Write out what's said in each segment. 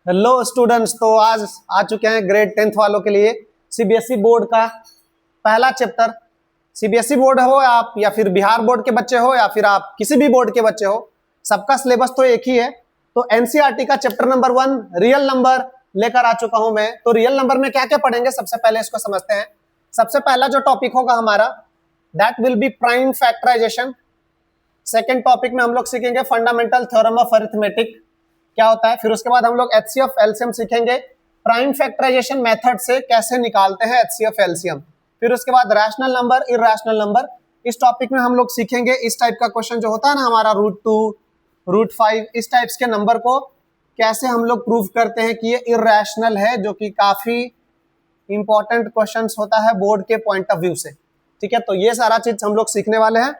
Hello students, तो आज आ चुके हैं ग्रेड 10th वालों के लिए सीबीएसई बोर्ड का पहला चैप्टर। सीबीएसई बोर्ड हो आप या फिर बिहार बोर्ड के बच्चे हो या फिर आप किसी भी बोर्ड के बच्चे हो, सबका सिलेबस तो एक ही है। तो एनसीईआरटी का चैप्टर नंबर 1 रियल नंबर लेकर आ चुका हूं मैं। तो रियल नंबर में क्या क्या पढ़ेंगे, सबसे पहले इसको समझते हैं। सबसे पहला जो टॉपिक होगा हमारा, that will be prime factorization. Second topic में हम लोग सीखेंगे फंडामेंटल थ्योरम ऑफ अरिथमेटिक, क्या होता है। फिर उसके बाद हम लोग एचसीएफ एलसीएम सीखेंगे, प्राइम फैक्टराइजेशन मेथड से कैसे निकालते हैं एचसीएफ एलसीएम। फिर उसके बाद रैशनल नंबर, इरैशनल नंबर, इस टॉपिक में हम लोग सीखेंगे। इस टाइप का क्वेश्चन जो होता है ना हमारा √2, √5, इस टाइप्स के नंबर को कैसे हम लोग प्रूव करते हैं कि ये इरैशनल है, जो कि काफी इंपॉर्टेंट क्वेश्चंस होता है बोर्ड के पॉइंट ऑफ व्यू से। ठीक है, तो ये सारा चीज हम लोग सीखने वाले हैं।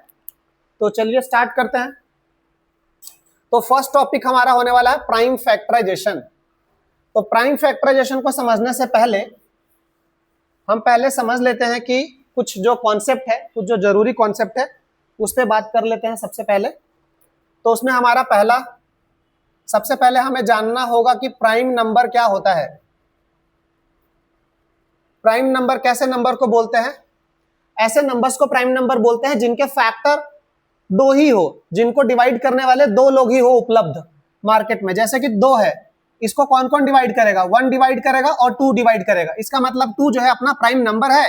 तो चलिए स्टार्ट करते हैं। तो फर्स्ट टॉपिक हमारा होने वाला है प्राइम फैक्टराइजेशन। तो प्राइम फैक्टराइजेशन को समझने से पहले हम पहले समझ लेते हैं कि कुछ जो कॉन्सेप्ट है, कुछ जो जरूरी कॉन्सेप्ट है, उस पर बात कर लेते हैं सबसे पहले। तो उसमें हमारा पहला, सबसे पहले हमें जानना होगा कि प्राइम नंबर क्या होता है। प्राइम नंबर कैसे नंबर को बोलते हैं? ऐसे नंबर्स को प्राइम नंबर बोलते हैं जिनके फैक्टर दो ही हो, जिनको डिवाइड करने वाले दो लोग ही हो उपलब्ध मार्केट में। जैसे कि 2 है, इसको कौन कौन डिवाइड करेगा? 1 डिवाइड करेगा और 2 डिवाइड करेगा। इसका मतलब 2 जो है अपना प्राइम नंबर है।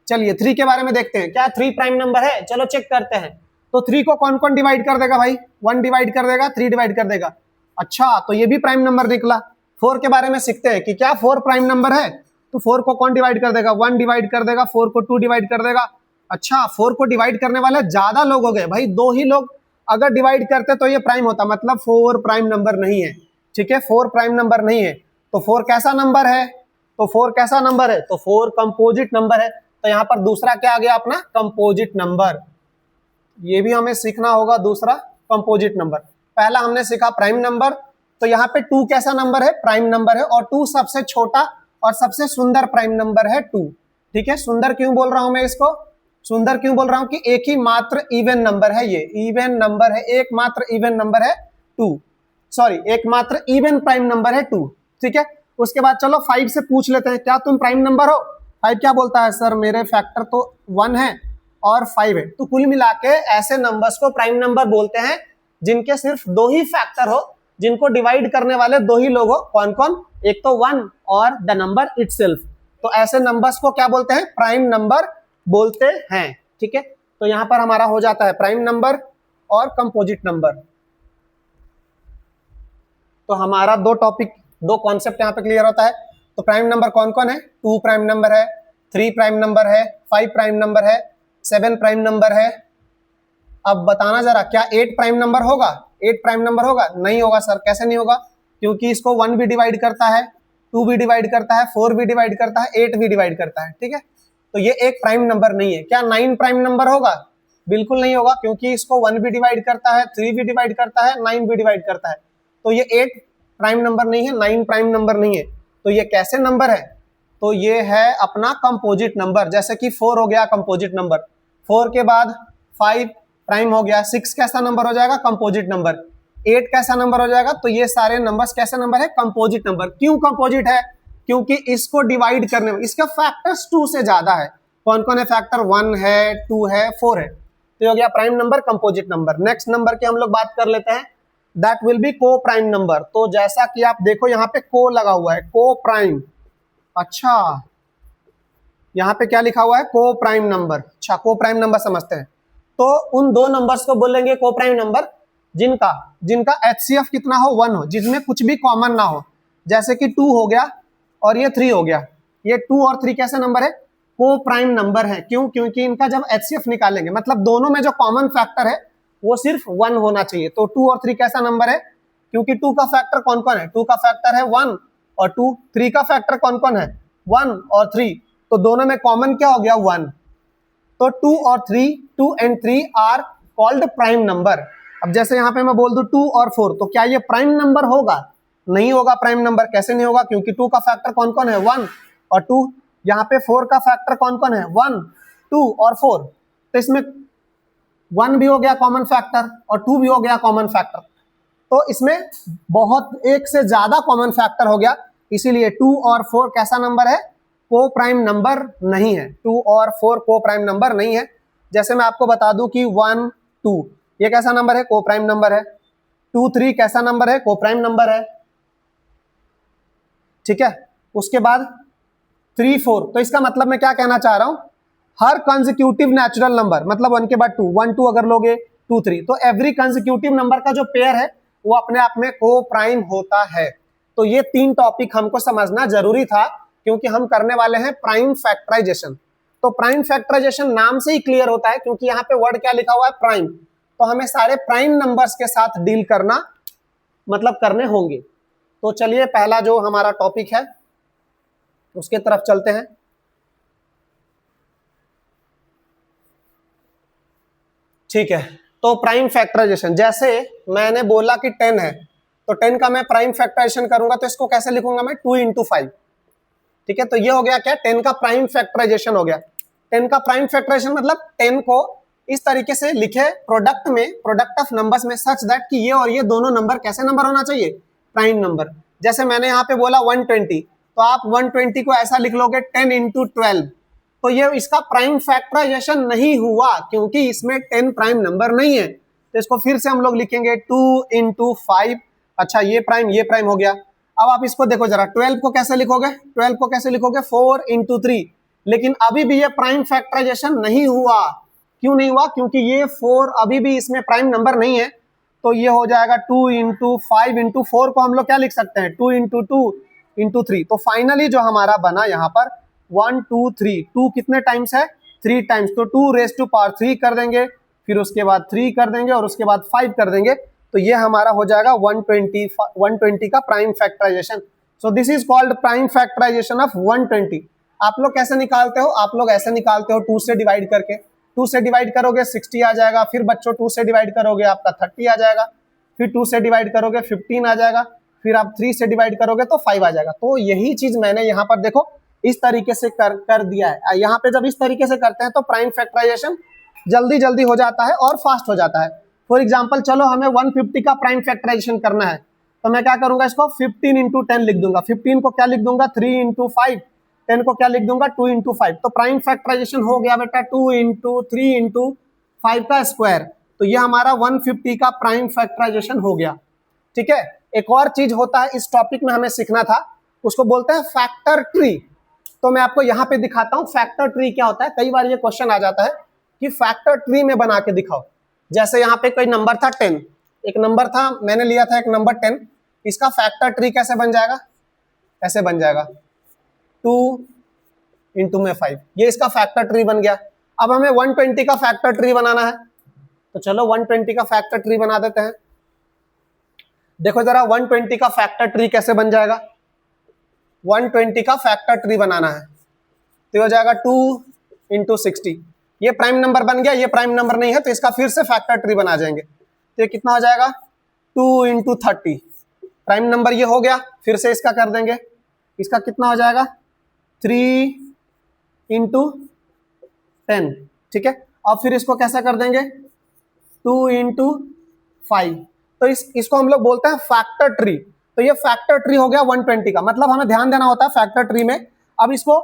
चलिए 3 के बारे में देखते हैं, क्या 3 प्राइम नंबर है? चलो चेक करते हैं। तो 3 को कौन कौन डिवाइड कर देगा भाई? 1 डिवाइड कर देगा, 3 डिवाइड कर देगा। अच्छा, तो ये भी प्राइम नंबर निकला। 4 के बारे में सीखते हैं कि क्या 4 प्राइम नंबर है। तो 4 को कौन डिवाइड कर देगा? 1 डिवाइड कर देगा, 4 को 2 डिवाइड कर देगा। अच्छा, 4 को डिवाइड करने वाले ज्यादा लोग हो गए भाई, 2 ही लोग अगर डिवाइड करते तो ये प्राइम होता, मतलब 4 प्राइम नंबर नहीं है। ठीक है, 4 प्राइम नंबर नहीं है। तो 4 कैसा नंबर है? तो 4 कैसा नंबर है? तो 4 कंपोजिट नंबर है। तो यहाँ पर दूसरा क्या आ गया अपना? Composite number. ये भी हमें सीखना होगा, दूसरा कंपोजिट नंबर। पहला हमने सीखा प्राइम नंबर, तो यहाँ पे 2 कैसा नंबर है? प्राइम नंबर है। और 2 सबसे छोटा और सबसे सुंदर प्राइम नंबर है 2। ठीक है, सुंदर क्यों बोल रहा हूं मैं इसको? सुंदर क्यों बोल रहा हूं कि एक ही मात्र इवन नंबर है, ये इवन नंबर है, एकमात्र इवन नंबर है 2। सॉरी, एकमात्र इवन प्राइम नंबर है 2। ठीक है, उसके बाद चलो 5 से पूछ लेते हैं, क्या तुम प्राइम नंबर हो? 5 क्या बोलता है? सर मेरे फैक्टर तो 1 है और 5 है। तो कुल मिला के ऐसे नंबर्स को प्राइम नंबर बोलते हैं जिनके सिर्फ 2 ही फैक्टर हो, जिनको डिवाइड करने वाले 2 ही लोग हो। कौन कौन? एक तो 1 और द नंबर इटसेल्फ। तो ऐसे नंबर्स को क्या बोलते हैं? प्राइम नंबर बोलते हैं। ठीक है, तो यहां पर हमारा हो जाता है प्राइम नंबर और कंपोजिट नंबर। तो हमारा 2 टॉपिक, 2 कॉन्सेप्ट यहां पे क्लियर होता है। तो प्राइम नंबर कौन कौन है? 2 प्राइम नंबर है, 3 प्राइम नंबर है, 5 प्राइम नंबर है, 7 प्राइम नंबर है। अब बताना जरा, क्या 8 प्राइम नंबर होगा? 8 प्राइम नंबर होगा? नहीं होगा सर। कैसे नहीं होगा? क्योंकि इसको 1 भी डिवाइड करता है, 2 भी डिवाइड करता है, 4 भी डिवाइड करता है, 8 भी डिवाइड करता है। ठीक है, तो ये एक प्राइम नंबर नहीं है। क्या 9 प्राइम नंबर होगा? बिल्कुल नहीं होगा, क्योंकि इसको 1 भी डिवाइड करता है, 3 भी डिवाइड करता है, 9 भी डिवाइड करता है। तो ये 8 प्राइम नंबर नहीं है, 9 प्राइम नंबर नहीं है। तो ये कैसे नंबर है? तो ये है अपना कंपोजिट नंबर। जैसे कि 4 हो गया कंपोजिट नंबर, 4 के बाद 5 प्राइम हो गया, 6 कैसा नंबर हो जाएगा? कंपोजिट नंबर, 8 कैसा नंबर हो जाएगा? तो ये सारे नंबर्स कैसे नंबर है? Composite number. क्यों कंपोजिट है? क्योंकि इसको डिवाइड करने में इसका फैक्टर्स 2 से ज्यादा है। कौन कौन है फैक्टर? 1 है, 2 है, 4 है। तो हो गया prime number, composite number. Next number की हम लोग बात कर लेते हैं, दैट विल बी को प्राइम नंबर। तो जैसा कि आप देखो यहाँ पे को लगा हुआ है, को प्राइम। अच्छा, यहाँ पे क्या लिखा हुआ है? को प्राइम नंबर। अच्छा, को प्राइम नंबर समझते हैं। तो उन 2 नंबर्स को बोलेंगे को प्राइम नंबर जिनका जिनका एचसीएफ कितना हो? 1 हो, जिसमें कुछ भी कॉमन ना हो। जैसे कि 2 हो गया और ये 3 हो गया। ये 2 और 3 कैसे नंबर है? को प्राइम नंबर है। क्यों? क्योंकि इनका जब एचसीएफ निकालेंगे, मतलब दोनों में जो कॉमन फैक्टर है वो सिर्फ 1 होना चाहिए। तो 2 और 3 कैसा नंबर है? क्योंकि 2 का फैक्टर कौन कौन है? 2 का फैक्टर है 1 और 2। 3 का फैक्टर कौन कौन है? 1 और 3। तो दोनों में कॉमन क्या हो गया? 1। तो 2 और 3, 2 and 3 are called prime number. अब जैसे यहाँ पे मैं बोल दूं 2 और 4, तो क्या ये प्राइम नंबर होगा? नहीं होगा प्राइम नंबर। कैसे नहीं होगा? क्योंकि 2 का फैक्टर कौन कौन है? 1 और 2। यहाँ पे 4 का फैक्टर कौन कौन है? 1, 2 और 4। तो इसमें 1 भी हो गया कॉमन फैक्टर और 2 भी हो गया कॉमन फैक्टर। तो इसमें बहुत एक से ज्यादा कॉमन फैक्टर हो गया, इसीलिए 2 और 4 कैसा नंबर है, को प्राइम नंबर नहीं है। 2 और 4 को प्राइम नंबर नहीं है। जैसे मैं आपको बता दूं कि 1 2 ये कैसा नंबर है, को प्राइम नंबर है। 2 3 कैसा नंबर है, को प्राइम नंबर है, ठीक है। उसके बाद 3 4, तो इसका मतलब मैं क्या कहना चाह रहा हूं, हर कंसेक्यूटिव नेचुरल नंबर, मतलब 1 के बाद 2, 1 2 अगर लोगे 2 3, तो एवरी कंसेक्यूटिव नंबर का जो पेयर है वो अपने आप में को प्राइम होता है। तो ये 3 टॉपिक हमको समझना जरूरी था, क्योंकि हम करने वाले हैं प्राइम फैक्टराइजेशन। तो प्राइम फैक्टराइजेशन नाम से ही क्लियर होता है, क्योंकि यहाँ पे वर्ड क्या लिखा हुआ है, प्राइम। तो हमें सारे प्राइम नंबर्स के साथ डील करना, मतलब करने होंगे। तो चलिए पहला जो हमारा टॉपिक है उसके तरफ चलते हैं। ठीक है, तो प्राइम फैक्टराइजेशन, जैसे मैंने बोला कि 10 है, तो 10 का मैं प्राइम फैक्टराइजेशन करूंगा तो इसको कैसे लिखूंगा मैं, 2 × 5। ठीक है, तो ये हो गया क्या, 10 का प्राइम फैक्टराइजेशन हो गया। 10 का प्राइम फैक्टराइजेशन मतलब 10 को इस तरीके से लिखे प्रोडक्ट में, प्रोडक्ट ऑफ नंबर्स में, सच दैट कि ये और ये दोनों नंबर कैसे नंबर होना चाहिए, प्राइम नंबर। जैसे मैंने यहाँ पे बोला 120, तो आप 120 को ऐसा लिख लोगे 10 × 12, तो ये इसका प्राइम फैक्टराइजेशन नहीं हुआ, क्योंकि इसमें 10 प्राइम नंबर नहीं है। तो इसको फिर से हम लोग लिखेंगे 2 × 5। अच्छा, ये प्राइम हो गया। अब आप इसको देखो जरा, 12 को कैसे लिखोगे, 12 को कैसे लिखोगे, 4 × 3। लेकिन अभी भी ये प्राइम फैक्टराइजेशन नहीं हुआ। क्यों नहीं हुआ, क्योंकि ये 4 अभी भी इसमें प्राइम नंबर नहीं है। तो ये हो जाएगा 2 × 5 × 4 को हम लोग क्या लिख सकते हैं, 2 × 2 × 3। तो फाइनली जो हमारा बना यहाँ पर 1 2 3, 2 कितने टाइम्स है, 3 टाइम्स, तो 2⁻³ कर देंगे, फिर उसके बाद 3 कर देंगे और उसके बाद 5 कर देंगे। तो ये हमारा हो जाएगा 120 का prime factorization. So this is called prime factorization of 120। आप लोग कैसे निकालते हो, आप लोग ऐसे निकालते हो 2 से डिवाइड करके। 2 से डिवाइड करोगे 60 आ जाएगा, फिर बच्चों 2 से डिवाइड करोगे आपका 30 आ जाएगा, फिर 2 से डिवाइड करोगे 15 आ जाएगा, फिर आप 3 से डिवाइड करोगे तो 5 आ जाएगा। तो यही चीज मैंने यहाँ पर देखो इस तरीके से कर दिया है। यहाँ पे जब इस तरीके से करते हैं तो प्राइम फैक्टराइजेशन जल्दी जल्दी हो जाता है और फास्ट हो जाता है। फॉर एग्जांपल, चलो हमें 150 का प्राइम फैक्टराइजेशन करना है, तो मैं क्या करूंगा, इसको 15 × 10 लिख दूंगा। 15 को क्या लिख दूंगा, 3 × 5। 10 को क्या लिख दूंगा, 2 × 5। तो प्राइम फैक्टराइजेशन हो गया बेटा 2 × 3 × 5 का स्क्वायर। तो ये हमारा 150 का प्राइम फैक्टराइजेशन हो गया। ठीक है, एक और चीज होता है इस टॉपिक में हमें सीखना था, उसको बोलते हैं फैक्टर ट्री। तो मैं आपको यहाँ पे दिखाता हूँ फैक्टर ट्री क्या होता है। कई बार ये क्वेश्चन आ जाता है कि फैक्टर ट्री में बना के दिखाओ। जैसे यहाँ पे कोई नंबर था 10, एक नंबर था, मैंने लिया था एक नंबर 10, इसका फैक्टर ट्री कैसे बन जाएगा, ऐसे बन जाएगा 2 × 5, ये इसका फैक्टर ट्री बन गया। अब हमें 120 का फैक्टर ट्री बनाना है, तो चलो 120 का फैक्टर ट्री बना देते हैं। देखो जरा 120 का फैक्टर ट्री कैसे बन जाएगा। 120 का फैक्टर ट्री बनाना है तो हो जाएगा 2 × 60। ये प्राइम नंबर बन गया, ये प्राइम नंबर नहीं है, तो इसका फिर से फैक्टर ट्री बना जाएंगे। तो ये कितना हो जाएगा, 2 × 30। प्राइम नंबर ये हो गया, फिर से इसका कर देंगे, इसका कितना हो जाएगा, 3 × 10। ठीक है, अब फिर इसको कैसा कर देंगे, 2 × 5। तो इसको हम लोग बोलते हैं फैक्टर ट्री। तो ये फैक्टर ट्री हो गया 120 का। मतलब हमें ध्यान देना होता है फैक्टर ट्री में। अब इसको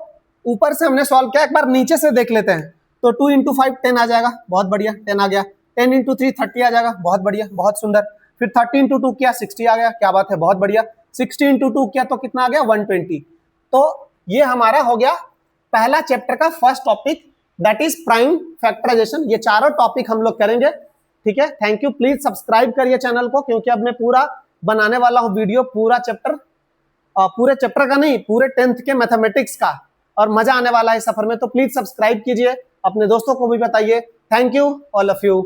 ऊपर से हमने सॉल्व किया, एक बार नीचे से देख लेते हैं। तो 2 × 5 10 आ जाएगा, बहुत बढ़िया, 10 आ गया। 10 × 3 30 आ जाएगा, बहुत बढ़िया, बहुत सुंदर। फिर 30 × 2 किया 60 आ गया, क्या बात है, बहुत बढ़िया। 60 × 2 किया तो कितना आ गया, 120। तो ये हमारा हो गया पहला चैप्टर का first topic, that is prime factorization. ये चारों टॉपिक हम लोग करेंगे। ठीक है, थैंक यू। प्लीज सब्सक्राइब करिए चैनल को, क्योंकि अब मैं पूरा बनाने वाला हूँ वीडियो, पूरे चैप्टर का नहीं, पूरे 10th के मैथमेटिक्स का, और मजा आने वाला है सफर में। तो प्लीज सब्सक्राइब कीजिए, अपने दोस्तों को भी बताइए। Thank you all of you.